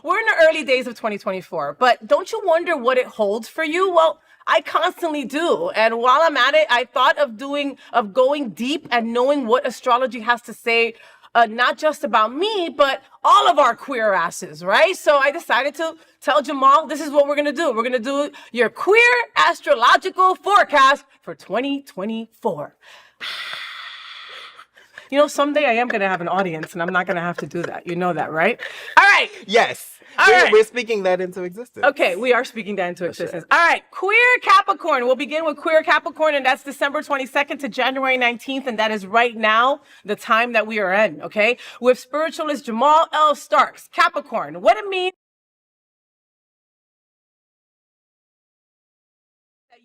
So we're in the early days of 2024, but don't you wonder what it holds for you? Well, I constantly do. And while I'm at it, I thought of going deep and knowing what astrology has to say, not just about me, but all of our queer asses, right? So I decided to tell Jamal, this is what we're going to do. We're going to do your Queer Astrological Forecast for 2024. You know, someday I am going to have an audience and I'm not going to have to do that. You know that, right? All right. Yes. We're speaking that into existence. Okay, we are speaking that into existence. All right, Queer Capricorn. We'll begin with Queer Capricorn, and that's December 22nd to January 19th, and that is right now the time that we are in, okay? With spiritualist Jamaal Starks, Capricorn. What it means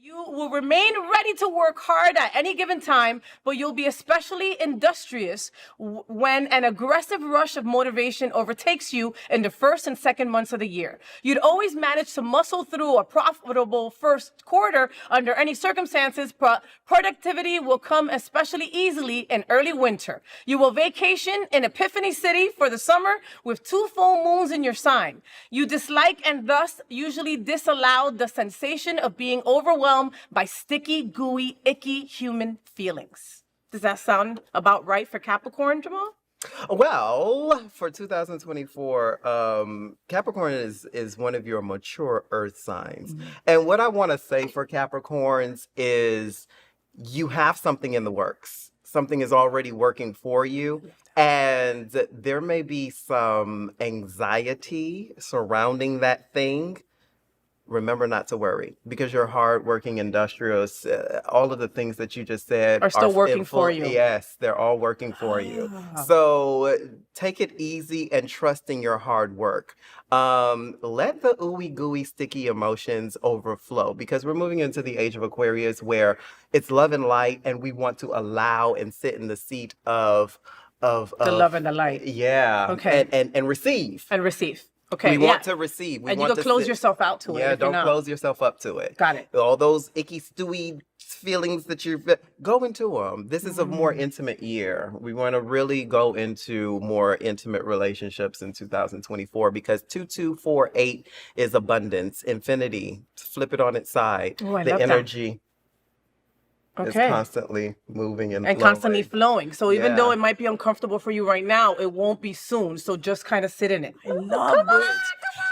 you will remain ready to work hard at any given time, but you'll be especially industrious when an aggressive rush of motivation overtakes you in the first and second months of the year. You'd always manage to muscle through a profitable first quarter under any circumstances, but productivity will come especially easily in early winter. You will vacation in Epiphany City for the summer with 2 full moons in your sign. You dislike and thus usually disallow the sensation of being overwhelmed by sticky, gooey, icky human feelings. Does that sound about right for Capricorn, Jamal? Well, for 2024, Capricorn is one of your mature earth signs. Mm-hmm. And what I want to say for Capricorns is you have something in the works. Something is already working for you. And there may be some anxiety surrounding that thing. Remember not to worry, because you're hardworking, industrious. All of the things that you just said are still working for you. Yes, they're all working for you. So take it easy and trust in your hard work. Let the ooey gooey sticky emotions overflow, because we're moving into the age of Aquarius where it's love and light, and we want to allow and sit in the seat of the love and the light. Yeah. Okay. And receive. And receive. Okay, we want to receive. And you can close yourself out to it. Yeah, don't close yourself up to it. Got it. All those icky, stewy feelings that go into them. This is a more intimate year. We want to really go into more intimate relationships in 2024, because 2248 is abundance, infinity. Flip it on its side. Oh, I the love energy. That. It's constantly moving and flowing. Constantly flowing. So even though it might be uncomfortable for you right now, it won't be soon. So just kind of sit in it. I love it.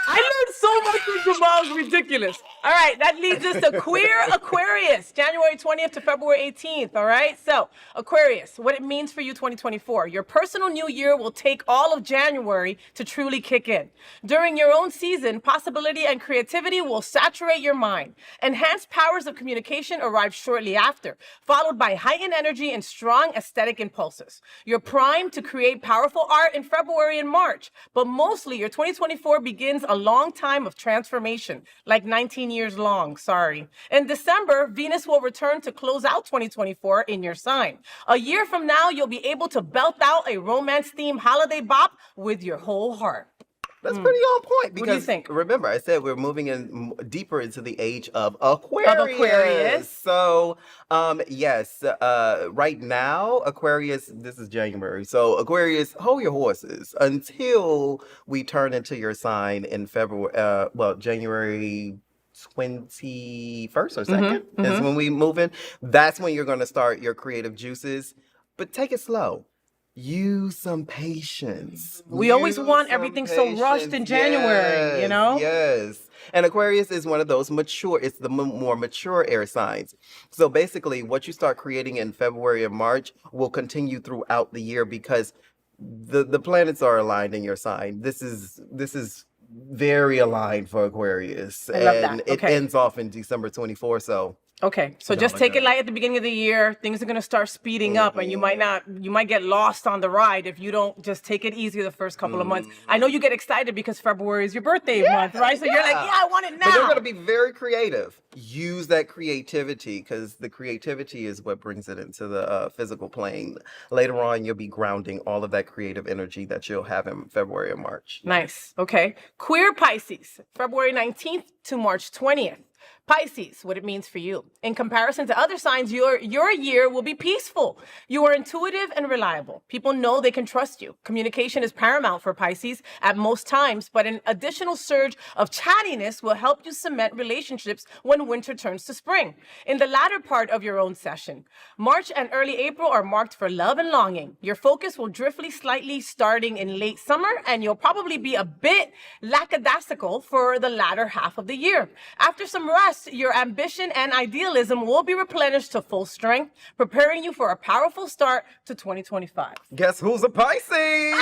I learned so much from Jamal's ridiculous. All right, that leads us to Queer Aquarius, January 20th to February 18th. All right, so Aquarius, what it means for you 2024. Your personal new year will take all of January to truly kick in. During your own season, possibility and creativity will saturate your mind. Enhanced powers of communication arrive shortly after, followed by heightened energy and strong aesthetic impulses. You're primed to create powerful art in February and March, but mostly your 2024 begins a long time of transformation, like 19 years long, sorry. In December, Venus will return to close out 2024 in your sign. A year from now, you'll be able to belt out a romance-themed holiday bop with your whole heart. That's pretty on point. Because what do you think? Remember, I said we're moving in deeper into the age of Aquarius. So, yes, right now, Aquarius, this is January. So, Aquarius, hold your horses until we turn into your sign in February, January 21st or 2nd is when we move in. That's when you're going to start your creative juices. But take it slow. Use some patience. We always want everything so rushed in January, you know? Yes. And Aquarius is one of those mature, it's the more mature air signs. So basically, what you start creating in February and March will continue throughout the year, because the planets are aligned in your sign. This is very aligned for Aquarius. I love that. It ends off in December 24th, so. Okay, so just take it light at the beginning of the year. Things are going to start speeding up, and you might get lost on the ride if you don't just take it easy the first couple of months. I know you get excited because February is your birthday month, right? So you're like, I want it now. But they're going to be very creative. Use that creativity, because the creativity is what brings it into the physical plane. Later on, you'll be grounding all of that creative energy that you'll have in February and March. Nice. Okay. Queer Pisces, February 19th to March 20th. Pisces, what it means for you. In comparison to other signs, your year will be peaceful. You are intuitive and reliable. People know they can trust you. Communication is paramount for Pisces at most times, but an additional surge of chattiness will help you cement relationships when winter turns to spring. In the latter part of your own session, March and early April are marked for love and longing. Your focus will drift slightly starting in late summer, and you'll probably be a bit lackadaisical for the latter half of the year. After some rest, your ambition and idealism will be replenished to full strength, preparing you for a powerful start to 2025. Guess who's a Pisces?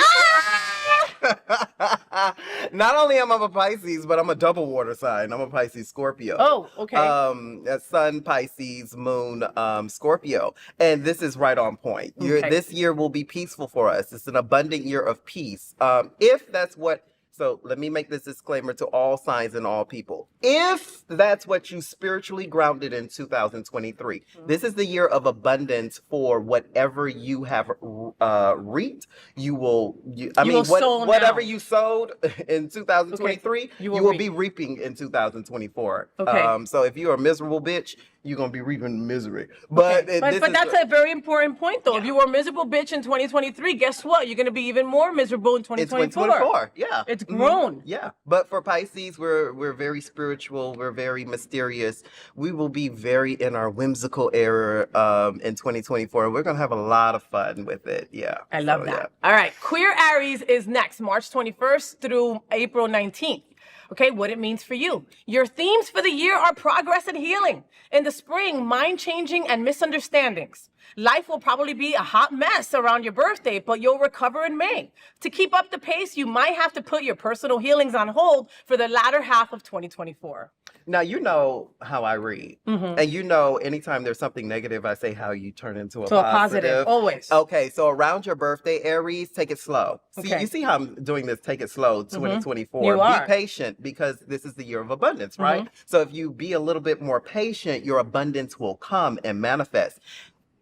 Not only am I a Pisces, but I'm a double water sign. I'm a Pisces Scorpio. Oh, okay. Sun, Pisces, Moon, Scorpio. And this is right on point. Okay. This year will be peaceful for us. It's an abundant year of peace. If that's what So let me make this disclaimer to all signs and all people. If that's what you spiritually grounded in 2023, this is the year of abundance for whatever you have reaped. Whatever you sowed in 2023, you will be reaping in 2024. Okay. So if you're a miserable bitch, you're going to be reaping misery. But that's a very important point, though. Yeah. If you were a miserable bitch in 2023, guess what? You're going to be even more miserable in 2024. In 2024, yeah. It's grown. Yeah. But for Pisces, we're very spiritual. We're very mysterious. We will be very in our whimsical era in 2024. We're going to have a lot of fun with it. Yeah. I love that. Yeah. All right. Queer Aries is next, March 21st through April 19th. Okay, what it means for you. Your themes for the year are progress and healing. In the spring, mind-changing and misunderstandings. Life will probably be a hot mess around your birthday, but you'll recover in May. To keep up the pace, you might have to put your personal healings on hold for the latter half of 2024. Now, you know how I read. Mm-hmm. And you know, anytime there's something negative, I say how you turn into a positive. Always. Okay, so around your birthday, Aries, take it slow. See, you see how I'm doing this, take it slow, 2024. You are. Be patient, because this is the year of abundance, right? So if you be a little bit more patient, your abundance will come and manifest.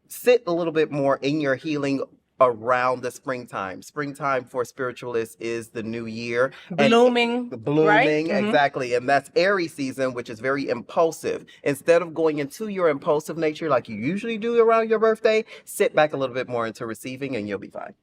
Sit a little bit more in your healing around the springtime. Springtime for spiritualists is the new year. Blooming, right? Exactly. And that's Aries season, which is very impulsive. Instead of going into your impulsive nature like you usually do around your birthday, sit back a little bit more into receiving and you'll be fine.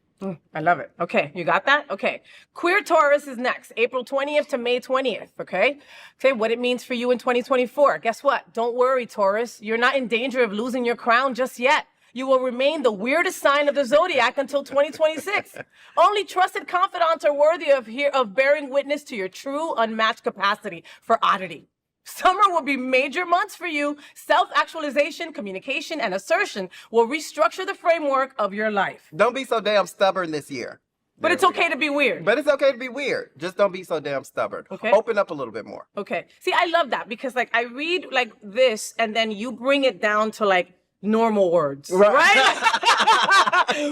I love it. Okay, you got that? Okay. Queer Taurus is next, April 20th to May 20th, okay? Okay, what it means for you in 2024. Guess what? Don't worry, Taurus. You're not in danger of losing your crown just yet. You will remain the weirdest sign of the Zodiac until 2026. Only trusted confidants are worthy of bearing witness to your true, unmatched capacity for oddity. Summer will be major months for you. Self-actualization, communication, and assertion will restructure the framework of your life. Don't be so damn stubborn this year. But it's okay to be weird. But it's okay to be weird. Just don't be so damn stubborn. Okay. Open up a little bit more. Okay. See, I love that because like I read like this and then you bring it down to like normal words, right?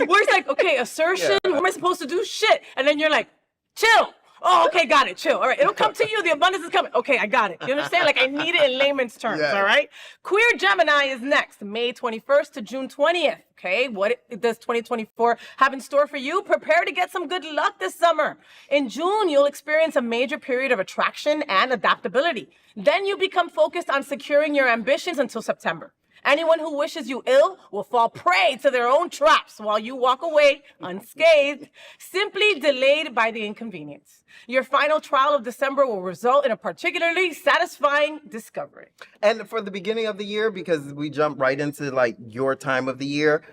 Where it's like, okay, assertion, what am I supposed to do? Shit. And then you're like, chill. Oh, okay, got it. Chill. All right. It'll come to you. The abundance is coming. Okay, I got it. You understand? Like I need it in layman's terms. All right. Queer Gemini is next, May 21st to June 20th. Okay. What does 2024 have in store for you? Prepare to get some good luck this summer. In June, you'll experience a major period of attraction and adaptability. Then you become focused on securing your ambitions until September. Anyone who wishes you ill will fall prey to their own traps while you walk away unscathed, simply delayed by the inconvenience. Your final trial of December will result in a particularly satisfying discovery. And for the beginning of the year, because we jump right into like your time of the year,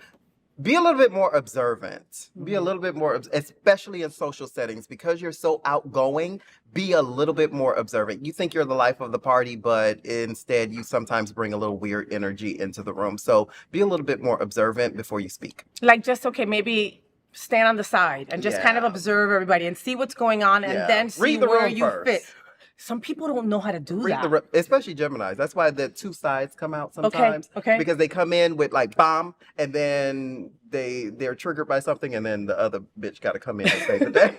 be a little bit more observant. Be a little bit more, especially in social settings, because you're so outgoing, be a little bit more observant. You think you're the life of the party, but instead you sometimes bring a little weird energy into the room. So be a little bit more observant before you speak. Like just, okay, maybe stand on the side and just kind of observe everybody and see what's going on and then see where you fit. Some people don't know how to do that. Especially Geminis. That's why the two sides come out sometimes. Okay. Because they come in with like bomb and then they're triggered by something and then the other bitch got to come in and save the day.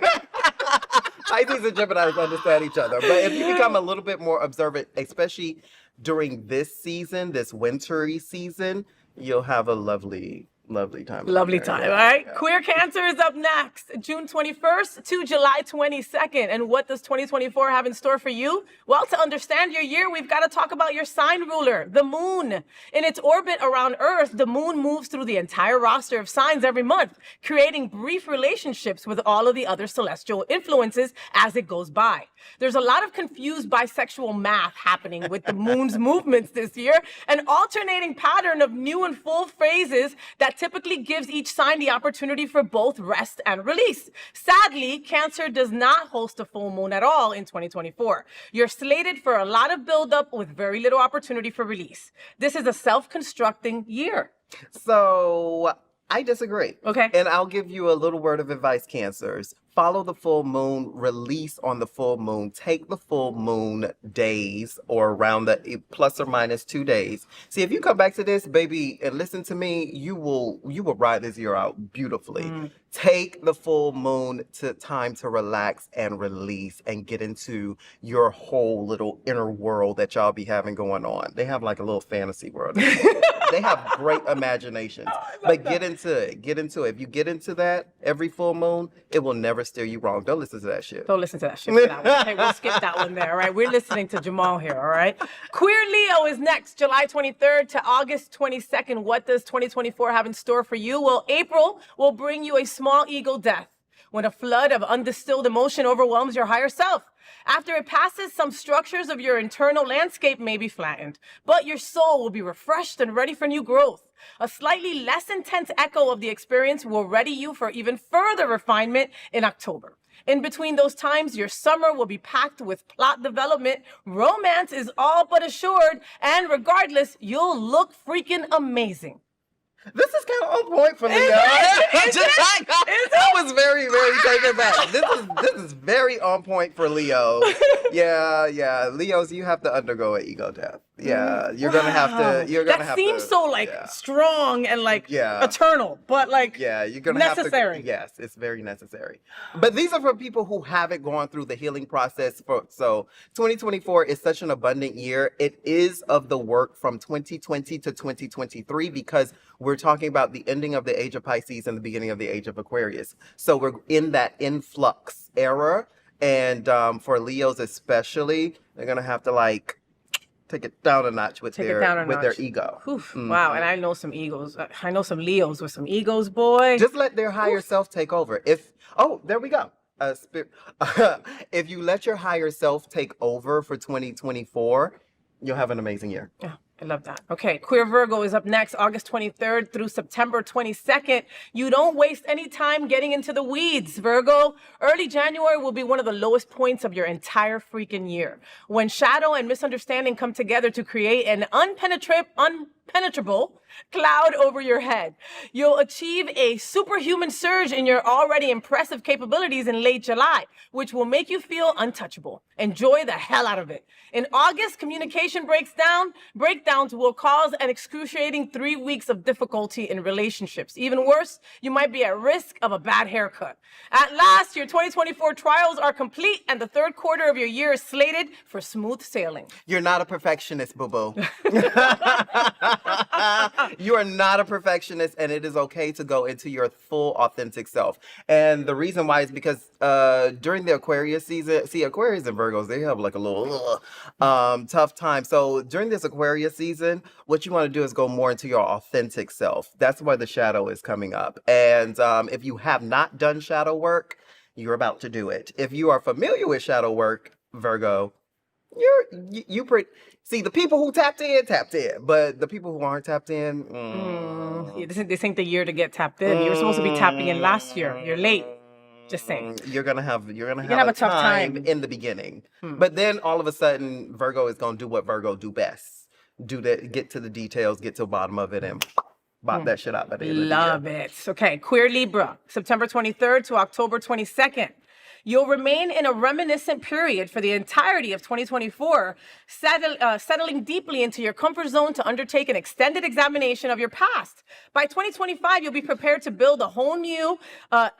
Pisces and Geminis understand each other. But if you become a little bit more observant, especially during this season, this wintry season, you'll have a lovely Lovely time. Lovely time, all right? Yeah. Queer Cancer is up next, June 21st to July 22nd. And what does 2024 have in store for you? Well, to understand your year, we've got to talk about your sign ruler, the moon. In its orbit around Earth, the moon moves through the entire roster of signs every month, creating brief relationships with all of the other celestial influences as it goes by. There's a lot of confused bisexual math happening with the moon's movements this year, an alternating pattern of new and full phases that typically gives each sign the opportunity for both rest and release. Sadly, Cancer does not host a full moon at all in 2024. You're slated for a lot of buildup with very little opportunity for release. This is a self-constructing year. So I disagree. Okay. And I'll give you a little word of advice, Cancers. Follow the full moon, release on the full moon, take the full moon days or around the plus or minus 2 days. See, if you come back to this, baby, and listen to me, you will ride this year out beautifully. Take the full moon to time to relax and release and get into your whole little inner world that y'all be having going on. They have like a little fantasy world. They have great imaginations. But get into it. Get into it. If you get into that every full moon, it will never steer you wrong. Don't listen to that shit. Don't listen to that shit. Okay, we'll skip that one there, all right? We're listening to Jamal here, all right? Queer Leo is next, July 23rd to August 22nd. What does 2024 have in store for you? Well, April will bring you a small ego death when a flood of undistilled emotion overwhelms your higher self. After it passes, some structures of your internal landscape may be flattened, but your soul will be refreshed and ready for new growth. A slightly less intense echo of the experience will ready you for even further refinement in October. In between those times, your summer will be packed with plot development, romance is all but assured, and regardless, you'll look freaking amazing. This is kind of on point for Leo. I was very, very taken back. This is very on point for Leo. Yeah. Leos, you have to undergo an ego death. Yeah, you're gonna have to. That seems so strong and eternal, but you're gonna necessary. Have to. Yes, it's very necessary. But these are for people who haven't gone through the healing process. So 2024 is such an abundant year. It is of the work from 2020 to 2023 because we're talking about the ending of the age of Pisces and the beginning of the age of Aquarius. So we're in that influx era, and for Leos especially, they're gonna have to take it down a notch with their ego. Wow, and I know some egos. I know some Leos with some egos, boy. Just let their higher self take over. There we go. If you let your higher self take over for 2024, you'll have an amazing year. Yeah. I love that. Okay, Queer Virgo is up next, August 23rd through September 22nd. You don't waste any time getting into the weeds, Virgo. Early January will be one of the lowest points of your entire freaking year. When shadow and misunderstanding come together to create an unpenetrable cloud over your head. You'll achieve a superhuman surge in your already impressive capabilities in late July, which will make you feel untouchable. Enjoy the hell out of it. In August, communication breakdowns will cause an excruciating 3 weeks of difficulty in relationships. Even worse, you might be at risk of a bad haircut. At last, your 2024 trials are complete and the third quarter of your year is slated for smooth sailing. You're not a perfectionist, boo-boo. You are not a perfectionist, and it is okay to go into your full authentic self. And the reason why is because during the Aquarius season, see, Aquarius and Virgos, they have like a little tough time. So during this Aquarius season, what you want to do is go more into your authentic self. That's why the shadow is coming up. And if you have not done shadow work, you're about to do it. If you are familiar with shadow work, Virgo, see, the people who tapped in, but the people who aren't tapped in, this ain't the year to get tapped in. You're supposed to be tapping in last year. You're late. Just saying. You're gonna have a tough time in the beginning, but then all of a sudden, Virgo is gonna do what Virgo do best: get to the details, get to the bottom of it, and bop that shit out by the end of the year. Love it. Okay, Queer Libra, September 23rd to October 22nd. You'll remain in a reminiscent period for the entirety of 2024, settling deeply into your comfort zone to undertake an extended examination of your past. By 2025, you'll be prepared to build a whole new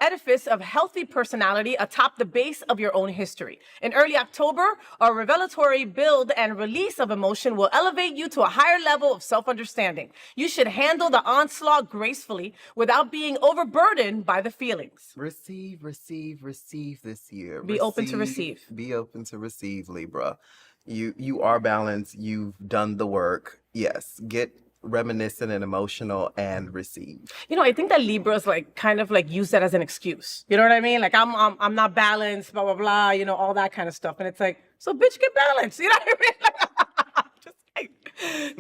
edifice of healthy personality atop the base of your own history. In early October, a revelatory build and release of emotion will elevate you to a higher level of self-understanding. You should handle the onslaught gracefully without being overburdened by the feelings. Receive this year. Be open to receive. Be open to receive, Libra. You are balanced. You've done the work. Yes, get reminiscent and emotional and receive. You know, I think that Libras kind of use that as an excuse. You know what I mean? Like I'm not balanced, blah blah blah. You know, all that kind of stuff. And it's like, so bitch, get balanced. You know what I mean? Just like,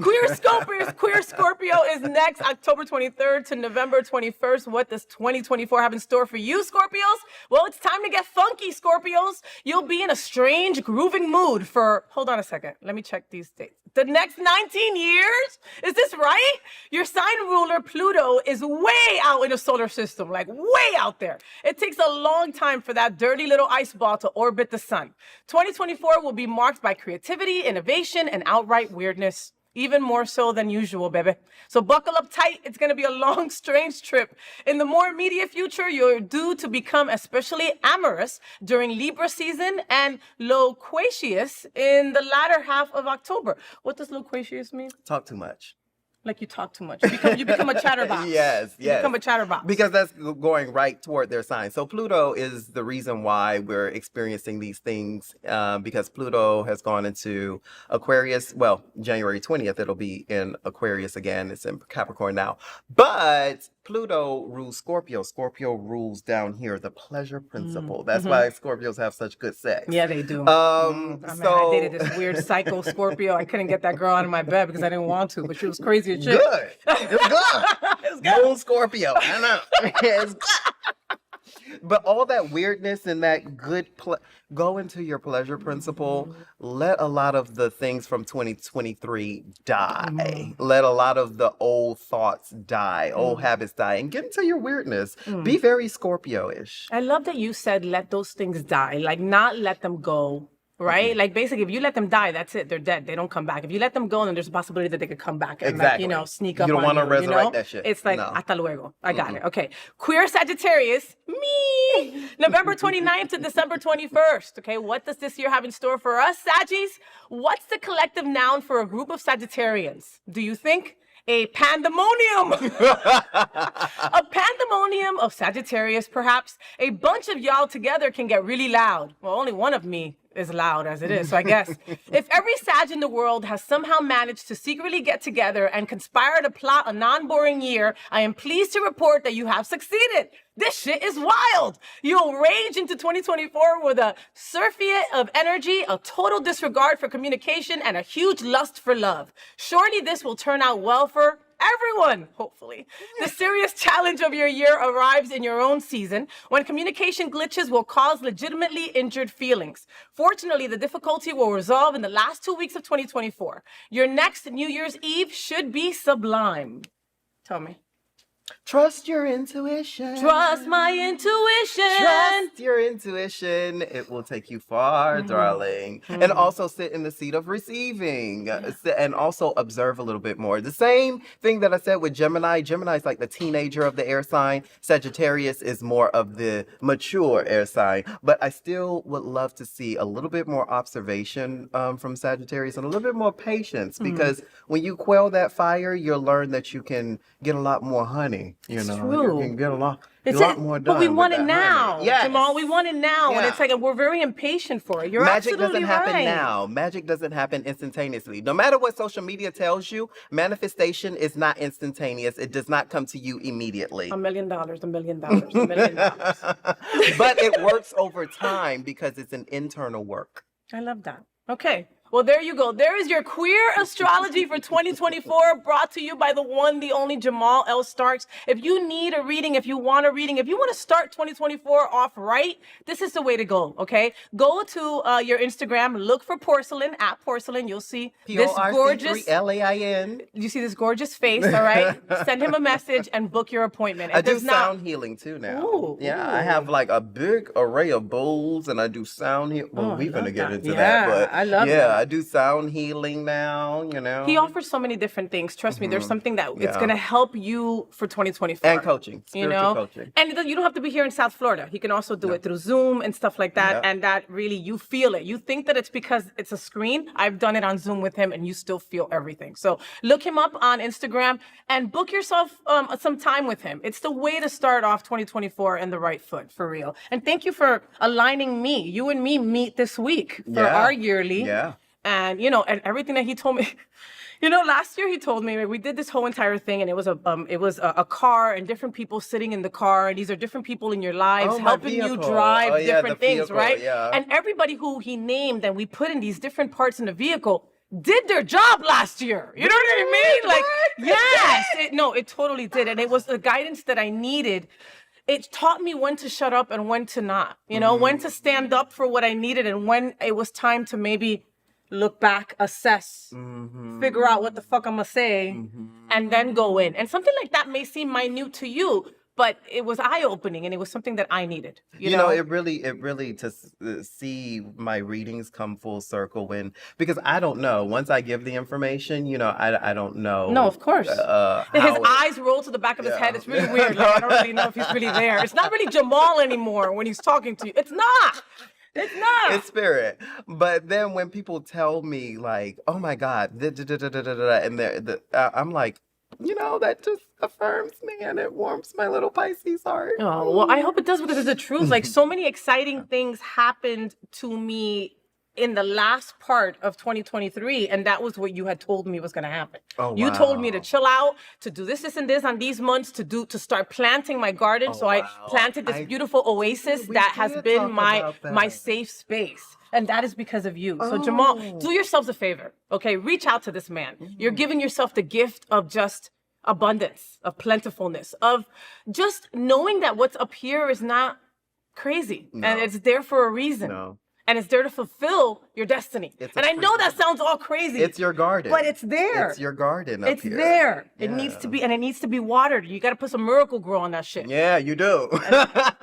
Queer Scorpio is next, October 23rd to November 21st. What does 2024 have in store for you, Scorpios? Well, it's time to get funky, Scorpios. You'll be in a strange, grooving mood for, hold on a second, let me check these dates. The next 19 years? Is this right? Your sign ruler, Pluto, is way out in the solar system, like way out there. It takes a long time for that dirty little ice ball to orbit the sun. 2024 will be marked by creativity, innovation, and outright weirdness. Even more so than usual, baby. So buckle up tight. It's going to be a long, strange trip. In the more immediate future, you're due to become especially amorous during Libra season and loquacious in the latter half of October. What does loquacious mean? Talk too much. Like you talk too much. You become a chatterbox. Yes. You become a chatterbox. Because that's going right toward their sign. So Pluto is the reason why we're experiencing these things, because Pluto has gone into Aquarius. Well, January 20th, it'll be in Aquarius again. It's in Capricorn now. But Pluto rules Scorpio. Scorpio rules down here the pleasure principle. That's why Scorpios have such good sex. Yeah, they do. So I dated this weird psycho Scorpio. I couldn't get that girl out of my bed because I didn't want to, but she was crazy as shit. Good. It's good. It's good. Moon Scorpio. I know. It's good. But all that weirdness and that good go into your pleasure principle. Let a lot of the things from 2023 die. Let a lot of the old thoughts die, old habits die, and get into your weirdness. Be very Scorpio-ish. I love that you said let those things die, like not let them go. Right? Like basically, if you let them die, that's it. They're dead. They don't come back. If you let them go, then there's a possibility that they could come back and Exactly. sneak up on You you. don't want to resurrect know? that shit. It's like, No. hasta luego. I got it. Okay. Queer Sagittarius, me. November 29th to December 21st. Okay. What does this year have in store for us, Saggies? What's the collective noun for a group of Sagittarians? Do you think? A pandemonium. A pandemonium of Sagittarius, perhaps. A bunch of y'all together can get really loud. Well, only one of me is loud as it is, so I guess. If every Sag in the world has somehow managed to secretly get together and conspire to plot a non-boring year, I am pleased to report that you have succeeded. This shit is wild. You'll rage into 2024 with a surfeit of energy, a total disregard for communication, and a huge lust for love. Surely this will turn out well for everyone, hopefully. The serious challenge of your year arrives in your own season when communication glitches will cause legitimately injured feelings. Fortunately, the difficulty will resolve in the last 2 weeks of 2024. Your next New Year's Eve should be sublime. Tell me. Trust your intuition. Trust my intuition. Trust your intuition. It will take you far, darling. And also sit in the seat of receiving. And also observe a little bit more. The same thing that I said with Gemini. Gemini is like the teenager of the air sign. Sagittarius is more of the mature air sign. But I still would love to see a little bit more observation from Sagittarius and a little bit more patience. Because when you quell that fire, you'll learn that you can get a lot more honey. You know, true. you can get a lot It's more done. but we with want it that now, honey. Yes. Jamal. We want it now, and Yeah. it's like we're very impatient for it. You're Magic absolutely doesn't happen right. now. Magic doesn't happen instantaneously. No matter what social media tells you, manifestation is not instantaneous. It does not come to you immediately. $1 million, $1 million, $1 million. But it works over time because it's an internal work. I love that. Okay. Well, there you go. There is your Queer Astrology for 2024, brought to you by the one, the only Jamaal Starks. If you need a reading, if you want a reading, if you want to start 2024 off right, this is the way to go, okay? Go to your Instagram, look for Porcelain, at Porcelain. You'll see this gorgeous... P-O-R-C-3-L-A-I-N. You see this gorgeous face, all right? Send him a message and book your appointment. I do sound healing too now. Ooh, yeah, I have like a big array of bowls and I do sound healing. Well, we're going to get into that, but I love that. I do sound healing now, you know. He offers so many different things. Trust me, there's something that it's going to help you for 2024. And coaching, spiritual coaching. And you don't have to be here in South Florida. He can also do it through Zoom and stuff like that. And that really, you feel it. You think that it's because it's a screen. I've done it on Zoom with him and you still feel everything. So look him up on Instagram and book yourself some time with him. It's the way to start off 2024 in the right foot, for real. And thank you for aligning me. You and me meet this week for our yearly. Yeah. And, you know, and everything that he told me, you know, last year he told me, we did this whole entire thing and it was a car and different people sitting in the car. And these are different people in your lives helping you drive different things, right? Yeah. And everybody who he named and we put in these different parts in the vehicle did their job last year. You know what I mean? Like, yes, it totally did. And it was the guidance that I needed. It taught me when to shut up and when to not, you know, when to stand up for what I needed and when it was time to maybe look back, assess, figure out what the fuck I'm gonna say, and then go in. And something like that may seem minute to you, but it was eye-opening and it was something that I needed. You know, it really to see my readings come full circle because I don't know. Once I give the information, you know, I don't know. No, of course. His eyes roll to the back of his head. It's really weird. Like, I don't really know if he's really there. It's not really Jamal anymore when he's talking to you. It's not. It's not. It's spirit. But then when people tell me like, oh my God, and I'm like, you know, that just affirms me and it warms my little Pisces heart. Oh, well, I hope it does because it's the truth. Like so many exciting things happened to me in the last part of 2023, and that was what you had told me was going to happen. Oh, you told me to chill out, to do this and this on these months, to start planting my garden. I planted this beautiful oasis that has been my safe space. And that is because of you. So Jamal, do yourselves a favor, okay? Reach out to this man. You're giving yourself the gift of just abundance, of plentifulness, of just knowing that what's up here is not crazy. And it's there for a reason. And it's there to fulfill your destiny. And I know that sounds all crazy. It's your garden. But it's there. It's your garden up here. It's there. Yeah. It needs to be, and it needs to be watered. You got to put some Miracle Grow on that shit. Yeah, you do.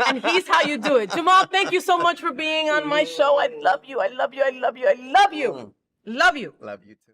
And he's how you do it. Jamal, thank you so much for being on my show. I love you. I love you. I love you. I love you. Love you. Love you too.